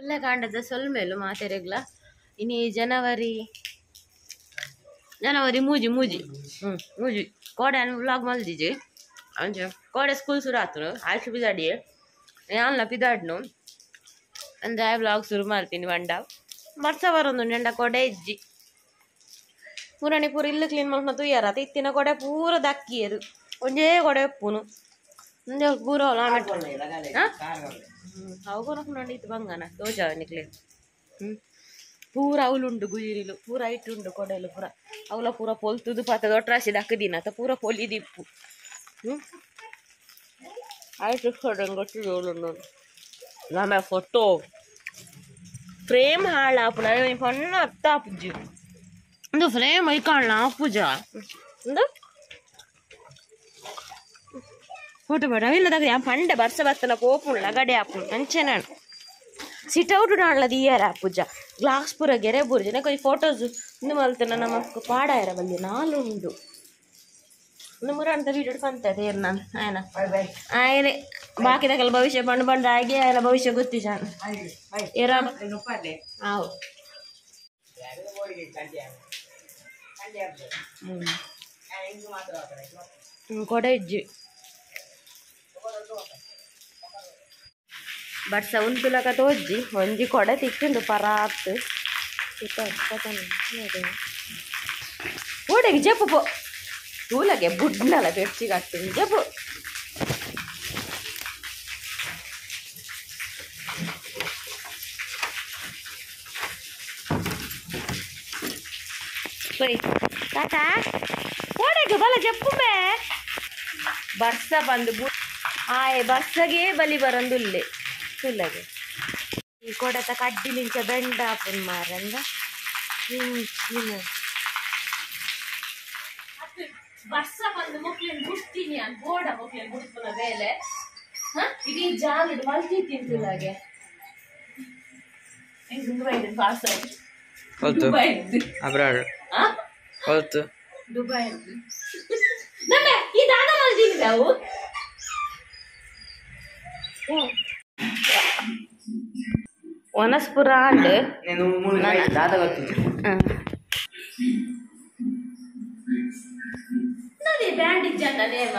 ಉಲ್ಲೆಕಾಂಡದ ಸೊಲ್ಮೆಲು ಮಾತೆರೆಗ್ಲ ಇನಿ ಜನವರಿ ಜನವರಿ ಮೂಜಿ ಮೂಜಿ ಕೋಡೆ ವ್ಲಾಗ್ ಮಲ್ದಿಜಿ ಅಂಚೆ ಕೋಡೆ ಸ್ಕೂಲ್ ಶುರು ಆತನು ಆಯ್ತು ಬಿದಾಡಿ ಯಾನ್ಲ ಪಿದಾಡ್ನು ಅಂದ್ರೆ ವ್ಲಾಗ್ ಶುರು ಮಾಡ್ತೀನಿ ಬಂಡ ವರ್ಷ ಬರೋದು ನೆಂಡ ಕೊಡೆ ಇಜ್ಜಿ ಪೂರಣಿ ಪೂರ ಇಲ್ಲು ಕ್ಲೀನ್ ಮಾಡ್ಕೊಂಡು ತುಯ್ಯಾರ ಇತ್ತಿನ ಕೊಡೆ ಪೂರ ದಕ್ಕಿಯರು ಒಂದೇ ಕೊಡೆ ಉಪ್ಪುನು ಮುಂದೆ ಪೂರ ಅವು ಕೊನಕು ನೋಡಿತ್ತು ಬಂಗನ ತೋಜಾವ ನಿಕ್ಲೆ ಪೂರ ಅವಳುಂಡು ಗುಜಿರಿಲು ಪೂರ ಇಟ್ಟುಂಡು ಕೊಡೆಲು ಪೂರ ಅವಳ ಪೂರ ಪೊಲ್ತುದು ಪಾತದ ಒಟ್ರಾಸಿ ದಕ್ಕದಿನ ಅತ್ತ ಪೂರ ಪೊಲಿದಿಪ್ಪು ಆಯ್ತು ಕೊಟ್ಟು ಅವಳುಂಡು ಆಮೇಲೆ ಫೋಟೋ ಫ್ರೇಮ್ ಹಾಳಾಪು ನಾನು ಪಣ್ಣ ಅತ್ತ ಪೂಜೆ ಒಂದು ಫ್ರೇಮ್ ಐಕಾಣ ಪೂಜ ಒಂದು ಫೋಟೋ ಬೇಡ ಇಲ್ಲದಾಗ ಪಂಡೆ ಬರ್ಸ ಬರ್ತನ ಕೋಪುಣ್ಣ ಗಡೆ ಹಾಪುಣ್ ಅಂಚೆ ನಾನು ಸಿಟೌಟ್ ನಾಡ್ಲದ ಇಯರ್ ಪೂಜ ಗ್ಲಾಸ್ ಪೂರ ಗೆರೆ ಬೂರ್ಜನ ಕೊಯ್ ಫೋಟೋಸ್ ಇಂದು ಮಲ್ತನ ನಮ್ಮ ಪಾಡ ಇರ ಬಂದಿ ನಾಲುಂಡು ಒಂದು ಮೂರಂತ ವೀಡಿಯೋ ಕಂತದೆ ಏರ್ ನಾನು ಆಯ್ನ ಆಯ್ನೆ ಬಾಕಿದಾಗೆಲ್ಲ ಭವಿಷ್ಯ ಬಂಡು ಬಂಡು ಆಗಿ ಎಲ್ಲ ಭವಿಷ್ಯ ಗೊತ್ತಿ ಜಾನ ಏರ ಹಾವು ಕೊಡೆ ಇಜ್ಜಿ ಬಟ್ಸ ಉಂಟುಲಕ ತೋಜ್ಜಿ ಒಂಜಿ ಕೊಡೆ ತಿಕ್ಕುಂಡು ಪರಾತ್ ಓಡೆಗೆ ಜಪ್ಪು ಪೋ ತೂಲಗೆ ಬುಡ್ನಲ ಬೆಡ್ಚಿ ಕಟ್ತೀನಿ ಜಪ್ಪು ತಾತಾ ಓಡೆಗೆ ಬಲ ಜಪ್ಪು ಬೇ ಬರ್ಸ ಬಂದು ಆಯ್ ಬಸ್ಸಗೆ ಬಲಿ ಬರಂದುಲ್ಲೆ ತುಲ್ಲಗೆ ಈ ಕೊಡತ ಕಡ್ಡಿಲಿಂಚ ಬೆಂಡ ಹಾಪುನ್ ಮಾರಂದ ಬಸ್ಸ ಬಂದು ಮುಕ್ಲಿನ ಗುಡ್ತೀನಿ ಅಂತ ಗೋಡ ಮುಕ್ಲಿನ ಗುಡ್ಪುನ ಬೇಲೆ ಇಡೀ ಜಾಗದ ಮಲ್ತಿ ತಿಂತುಲಾಗೆ ದುಬೈ ಈ ದಾನ ಮಲ್ತಿದ್ದ ಅವು ವನಸ್ಪುರ ಅಂಡ್ ಬ್ಯಾಂಡಿಜ್ ಅಂಡ ನೇಮ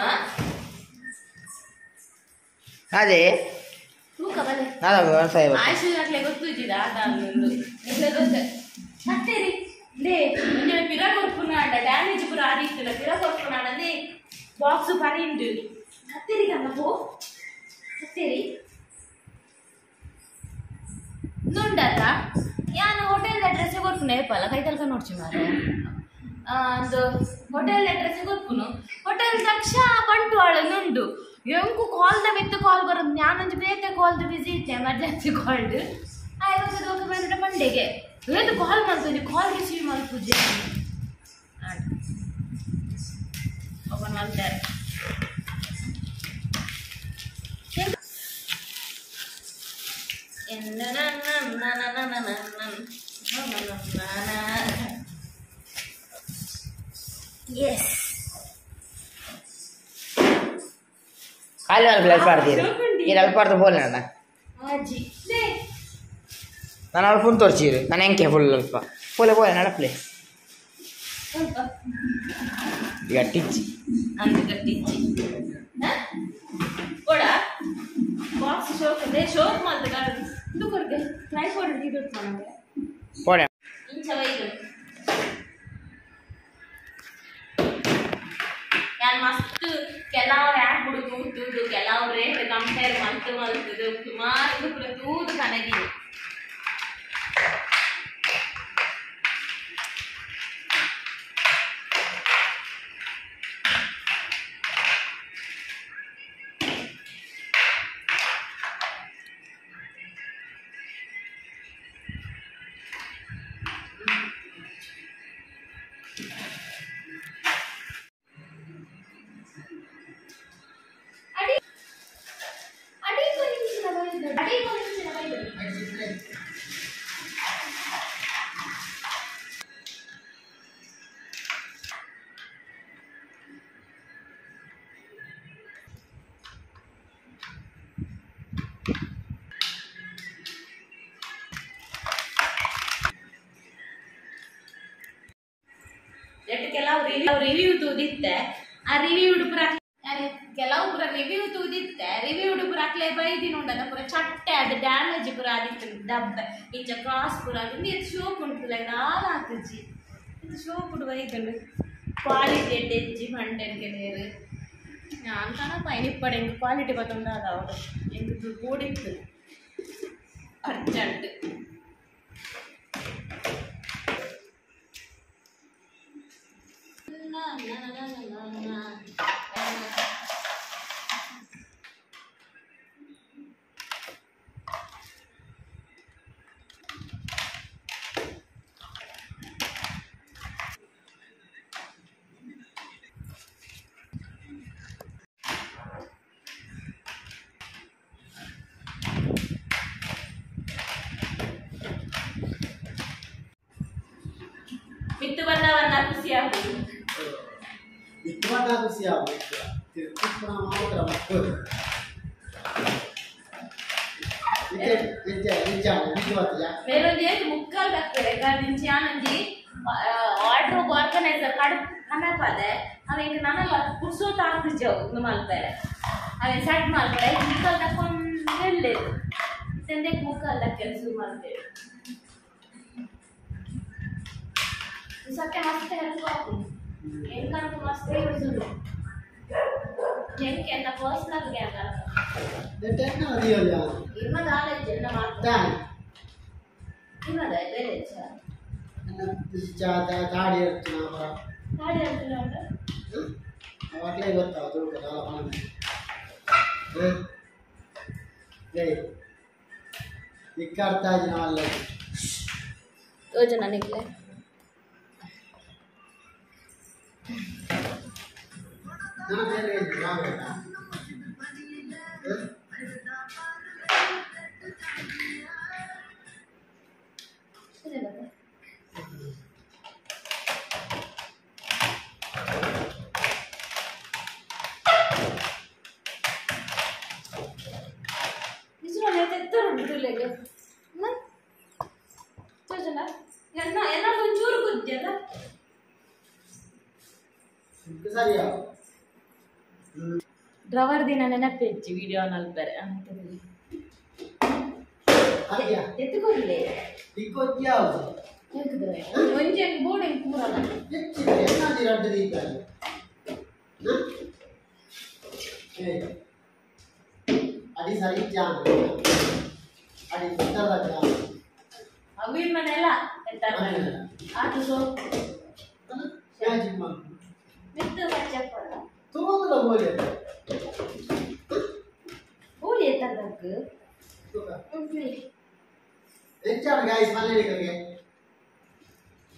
ಅದೇ ಆಯ್ಸುಗಾಗ್ಲೆ ಗೊತ್ತಿದ್ದ ಕತ್ತೇರಿ ಲೇ ಒಂಜೆ ಪಿರ ಕೊರ್ಪುನ ಅಂಡ ಡ್ಯಾಮೇಜ್ ಪೂರ ಆಡಿತ್ತಲ್ಲ ಪಿರ ಕೊರ್ಪುನ ಅಂಡೇ ಬಾಕ್ಸ್ ಪರಿಂಡು ಕತ್ತೇರಿ ಕನ್ನ ಪೋ ಕತ್ತೇರಿ ನುಂಡತ ಯಾನು ಹೋಟೆಲ್ ಅಡ್ರೆಸ್ ಕೊರ್ಪುನ ಏಪಲ್ಲ ಕೈ ತಲ್ಕ ನೋಡ್ಚಿ ಮಾರೆ ಒಂದು ಹೋಟೆಲ್ ಅಡ್ರೆಸ್ ಕೊರ್ಪುನು ಹೋಟೆಲ್ ದಕ್ಷ ಬಂಟ್ವಾಳ ನುಂಡು ಎಂಕು ಕಾಲ್ದ ಮಿತ್ತು ಕಾಲ್ ಬರೋದು ನಾನೊಂದು ಬೇತೆ ಕಾಲ್ದು ಬಿಸಿ ಇತ್ತೆ ಎಮರ್ಜೆನ್ಸಿ ಕಾಲ್ಡ್ ಆಯ್ತು ಹೋಗಿ ಬಂದ್ರೆ ಮಂಡೆಗೆ ಏನು ಕಾಲ್ ಮಾಡ್ತೀನಿ ಕಾಲ್ ರಿಸೀವ್ ಮಾಡಿ ಪೂಜೆ ಓಪನ್ ಮಾಡ್ತಾರೆ ಎಸ್ ಖಾಲಿ ಅಲ್ಪ ಆಡ್ತೀರಿ ಇದು ಅಲ್ಪ ಆಡ್ದು ಬೋಲ್ ಅಣ್ಣ ನಾನು ಅಲ್ಪ ಫುಲ್ ತೋರಿಸಿರಿ ನಾನು ಹೆಂಗೆ ಫುಲ್ ಅಲ್ಪ ಫುಲ್ ಬೋಲ್ ನಡಪ್ಲೆ ಗಟ್ಟಿಚ್ಚಿ ಅಂತ ಗಟ್ಟಿಚ್ಚಿ ಕೊಡ ಬಾಕ್ಸ್ ಶೋಕ್ ಇದೆ ಶೋಕ್ ಮಾಡ್ತಾರೆ ಇದು ಕೊರ್ಗೆ ಟ್ರೈ ಮಾಡಿ ಇದು ಮಾಡೋಣ ಕೊಡ ಇಂಚವೈದು ಯಾನ್ ಮಸ್ತ್ ಕೆಲವು ಆ್ಯಪ್ ಹುಡುಗ ಉಂಟುದು ಕೆಲವು ರೇಟ್ ಕಂಪೇರ್ ಮಲ್ತುದು ಸುಮಾರು ಪ್ರತೂದು ಕನಗಿದೆ ಅಡಿ ಕೆಲವು ರಿವ್ಯೂ ತೂದಿತ್ತೆ ಆ ರಿವ್ಯೂ ಪೂರ ಕೆಲವು ಪೂರ ರಿವ್ಯೂ ತೂದಿತ್ತೆ ರಿವ್ಯೂ ಪೂರ ಅಕ್ಲೆ ಬೈದಿನ ಉಂಡದ ಪೂರ ಚಟ್ಟೆ ಅದು ಡ್ಯಾಮೇಜ್ ಪೂರ ಆದಿತ್ತು ಡಬ್ಬೆ ಇಂಚ ಕ್ರಾಸ್ ಪೂರ ಅದು ಇದು ಶೋಪ್ ಉಂಟು ನಾಲ್ ಹಾಕಜ್ಜಿ ಇದು ಶೋಪ್ ಉಂಟು ಬೈದುಂಡು ಕ್ವಾಲಿಟಿ ಎಡ್ಡೆಜ್ಜಿ ಮಂಡೆನ್ಗೆ ನೀರು ನಾನು ಕಣಪ್ಪ ಇನಿಪ್ಪಡೆ ಎಂಗೆ ಕ್ವಾಲಿಟಿ ಬತ್ತೊಂದಾದ ಅವರು ಎಂಗೆ ಕೂಡಿತ್ತು ಅರ್ಜೆಂಟ್ ಮಿತ್ತು ಬಂದವನ್ನ ಖುಷಿ ಆಗುದು ಬೇರೊಂದು ಏನು ಮುಕ್ಕಲ್ ಆಗ್ತದೆ ಗಾರ್ಡಿಂಚಿ ಆನಂದಿ ವಾರ್ಡ್ರೋಬ್ ಆರ್ಗನೈಸರ್ ಕಡು ಕನಪದೆ ಅವಂಗೆ ನನ್ನಲ್ಲ ಕುರ್ಸೋತ ಆಗ್ತಿದ್ದೆವು ಒಂದು ಮಲ್ಪರೆ ಅವೇ ಸೆಟ್ ಮಾಡ್ತಾರೆ ಮುಕ್ಕಲ್ ತಕೊಂಡು ಹೇಳೇದು ಸಂದೆಗೆ ಮುಕ್ಕಲ್ಲ ಕೆಲಸ ಮಾಡ್ತೇವೆ ಸತ್ಯ ಮಸ್ತ್ ಹೆಲ್ಪ್ ಆಗ್ತದೆ ಹೆಂಗಂತೂ ಮಸ್ತ್ ಯೂಸುದು ಹೆಂಗೆ ಅಂತ ಪರ್ಸ್ನಲ್ ಗ್ಯಾನ್ ಇರ್ಮದ ಆಲೇಜ್ ಎಲ್ಲ ಮಾಡ್ತಾರೆ ಇರ್ಮದ ಬೇರೇಜ್ ಗಾಡಿ ಇರ್ತೀನಿ ಗಾಡಿ ಹೇಳ್ತಿಲ್ಲ ಅವಾಗಲೇ ಗೊತ್ತಾವ ದುಡ್ಡು ಇಕ್ಕರ್ತಾ ಇದ್ದೀನಿ ಅಲ್ಲ ಯೋಜನೆ ನಿಗ್ಲೆ ಒಂಚೂರು ಗೊತ್ತಿಯಲ್ಲ ಸರಿಯಾ ಡ್ರವರ್ ದಿನ ನೆನಪೆಚ್ಚಿ ವಿಡಿಯೋ ನಲ್ಪರೆ ಎತ್ತುಕೊಡ್ಲಿ ಒಂಜಿ ಬೋರ್ಡ್ ಹೆಂಗೆ ಕೂರಲ್ಲ ಅಡಿ ಸರಿ ಅಡಿ ಅವಿನ ಮನೆಯಲ್ಲ ಆಟು ಸೋಪ್ ಮಿತ್ತು ಮಚ್ಚಪ್ಪಲ್ಲ ತಗೋದಿಲ್ಲ ಹೋಲಿ ಎತ್ತದಕ್ಕೆ ಹೆಚ್ಚಾണ് ഗൈസ് മലയാളികൾക്ക്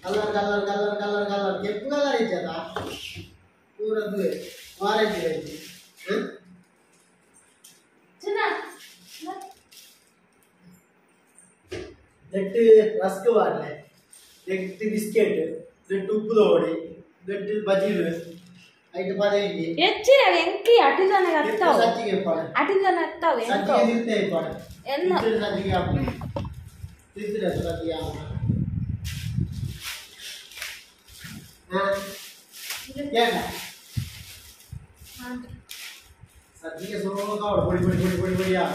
കലർ കലർ കലർ കലർ കലർ ಕೆಂಪು ಕಲರ್ ಇಚ್ಚದ ಪೂರದ್ದು ಆರೆಂಜ್ ಐತಿ ನೆಟ್ ರಸ್ಕ್ ವಾರ್ಲೆ ನೆಟ್ ಬಿಸ್ಕೆಟ್ ನೆಟ್ ಉಪ್ಪು ದೋಡಿ ನೆಟ್ ಬಜೀರು ಐಟ್ ಪದೈತಿ ಹೆಚ್ಚಿನ ಎಂಕಿ ಅಟಿಜನ ಅತ್ತವ ಸಚ್ಚಿಗೆ ಪಾಡ ಅಟಿಜನ ಅತ್ತವ ಸಚ್ಚಿಗೆ ಇರುತ್ತೆ ಪಾಡ ಎಲ್ಲ ಸಚ್ಚಿಗೆ ಆಪ ತಿಂದ್ರೆ ಸಚ್ಚಿಗೆ ಆಪ ಏನು ಸದ್ಯಕ್ಕೆ ಸೋಗ ಬಡಿ ಬಡಿ ಬಡಿ ಬಡಿ ಬಡಿ ಆ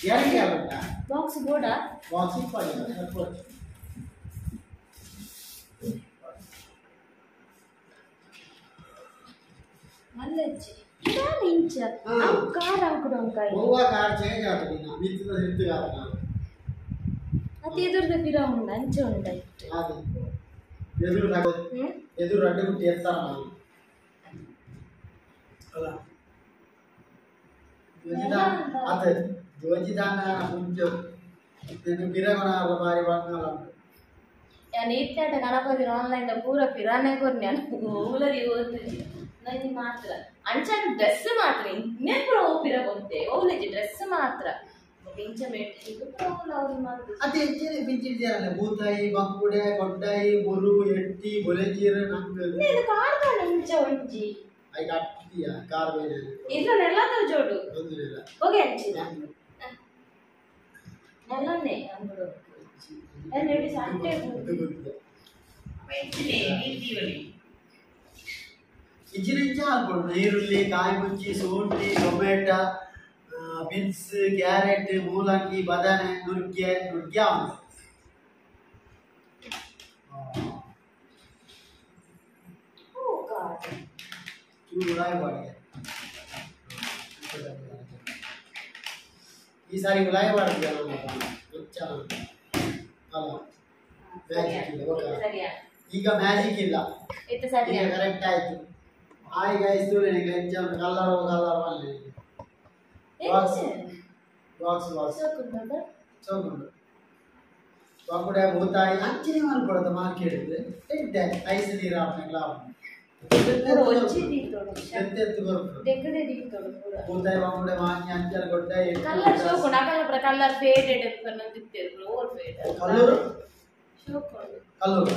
ಯಾರಿಗೆ ಆಗಲ್ಲ ಬಾಕ್ಸ್ ಬೋರ್ಡ ಬಾಕ್ಸ್ ಇಪ್ಪಡಿ ಸ್ವಲ್ಪ ಮಲ್ಲಜ್ಜಿ ನಾನು ಇಂಚ ಕಾರ್ ಅಂಕುಡು ಅಂಕಾಯಿ ಹೋಗುವ ಕಾರ್ ಚೇಂಜ್ ಆಗ್ತದೆ ನಾ ಮಿತ್ರ ನಿಂತು ಆಗ ಮತ್ತೆ ಎದುರ್ದ ಪಿರ ಉಂಡ ಅಂಚೆ ಉಂಡಾಯ್ತು ಅದು ಎದುರು ಅಡ್ಡ ಬಿಟ್ಟು ಎತ್ತಾರ ನಾನು ಅಲ್ಲ ಅದೇ ಜೋಜಿದಾನ ಮುಂಚೆ ಪಿರಗಣ ಬಾರಿ ಬಾರ್ನಲ್ಲ ನೀಟ್ನಾಟ ಗಣಪತಿ ಆನ್ಲೈನ್ ಪೂರ ಪಿರಾನೆ ಕೊರ್ನಿ ಊಲರಿ ಓದ್ತಿದ್ದೆ ನನಗೆ ಮಾತ್ರ ಅಂಚನ್ ಡ್ರೆಸ್ ಮಾತ್ರ ಇನ್ನೇ ಪೂರ ಓ ಪಿರ ಬಂತೆ ಓಲೇಜ್ ಡ್ರೆಸ್ ಮಾತ್ರ ಇಂಚ ಮೇಟಿಗೆ ಪೂರ ಅವ್ರು ಮಾತ್ರ ಅದೇ ಹೆಚ್ಚಿನ ಪಿಂಚಿದ್ಯಾರಲ್ಲ ಬೂತಾಯಿ ಬಂಕುಡೆ ಕೊಡ್ಡಾಯಿ ಬುರು ಎಟ್ಟಿ ಬೊಲೆಜೀರ ನಮ್ಗೆ ಇದು ಕಾರ್ತಾನೆ ಇಂಚ ಒಂಜಿ ಐ ಕಟ್ಟಿಯ ಕಾರ್ ಮೇಲೆ ಇಲ್ಲ ನೆಲ್ಲ ತರ ಜೋಡು ತೊಂದರೆಯಿಲ್ಲ ಹೋಗಿ ಹಂಚಿನ ನೆಲ್ಲನ್ನೇ ಅಂಗಡು ಎಲ್ಲಿ ಸಾಟೆ ಗೊತ್ತಿದೆ ಮೆಚ್ಚಿದೆ ನೀತಿವಲಿ ಇಜಿನಿಂಚ ಹಾಕ್ಬೋದು ಈರುಳ್ಳಿ ಕಾಯಿ ಮುಂಚಿ ಶುಂಠಿ ಟೊಮೆಟೊ ಬೀನ್ಸ್ ಕ್ಯಾರೆಟ್ ಮೂಲಂಗಿ ಬದನೆ ನುಗ್ಗೆ ಉಂಟು ಚೂರು ಉಳಾಯಿ ಬಾಡಿಗೆ ಈ ಸಾರಿ ಉಳಾಯಿ ಬಾಡಿಗೆ ಅಲ್ಲ ಮ್ಯಾಜಿಕ್ ಇಲ್ಲ ಓಕೆ ಈಗ ಮ್ಯಾಜಿಕ್ ಇಲ್ಲ ಈಗ ಕರೆಕ್ಟ್ ಆಯ್ತು ಹಾಯ್ ಗೈಸ್ ನನಗೆ ಎಕ್ಸಾಮ್ ಕಲರ್ ಅಲ್ಲಿ ಬಾಕ್ಸ್ ಚೌಕುಂಡು ಬಾಕುಡೆ ಬೋತಾಯಿ ಅಂಚಿನ ಮಾಡ್ಕೊಡೋದು ಮಾರ್ಕೆಟ್ ಎಡ್ಡೆ ಐಸ್ ನೀರು ಹಾಕ್ಲಿಲ್ಲ ಬೋತಾಯಿ ಬಾಕುಡೆ ಮಾನ್ಯ ಅಂಚಲ ಕೊಟ್ಟ ಕಲರ್ ಶೋಕು ನಕಲ ಕಲರ್ ಫೇಡೆಡ್ ಪನ್ನಂತಿತ್ತು ಓವರ್ ಫೇಡ್ ಕಲ್ಲೂರು ಶೋಕು ಕಲ್ಲೂರು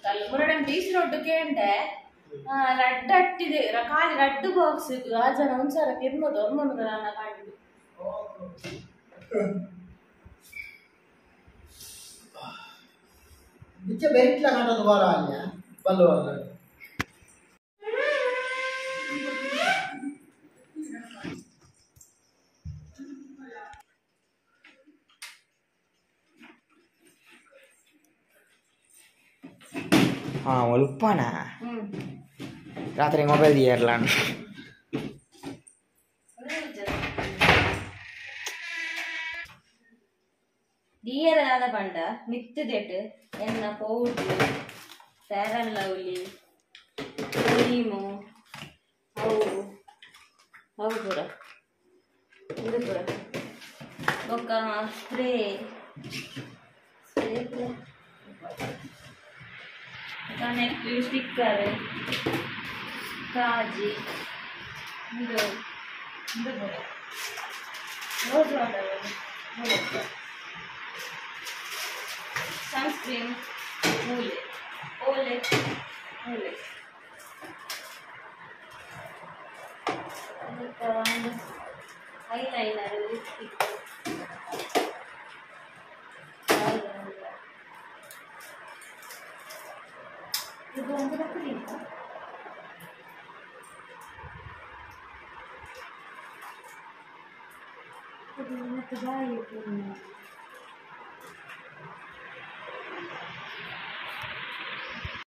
ಕಲ್ಲೂರು ಬೀಚ್ ರೋಡ್ ಕೇಂಡೆ ರಡ್ಡ ಅಟ್ಟಿದೆ ಕಾಲಿ ರಡ್ಡು ಬಾಕ್ಸ್ ರಾಜನ ಒಂದ್ಸಲ ಕಿರ್ಮೋದು ಅಮ್ಮನದ ನನ್ನ ಕಾಣಿದ್ದು ನಿಚ್ಚ ಬೆರಿಟ್ಲ ಕಾಣೋದು ಬಾರ ಅಲ್ಲ ಬಲ್ಲು ಅಲ್ಲ lupa na. Ratri mobil di Erlan. Dear another banda, mixed it, and a powder, fair and lovely, limo, how good. Boca spray. Connect sticker, kaji, rose water, sunscreen, ole, eyeliner, lipstick. Itu orang kita pilih kan? Tapi mana terbaik pun.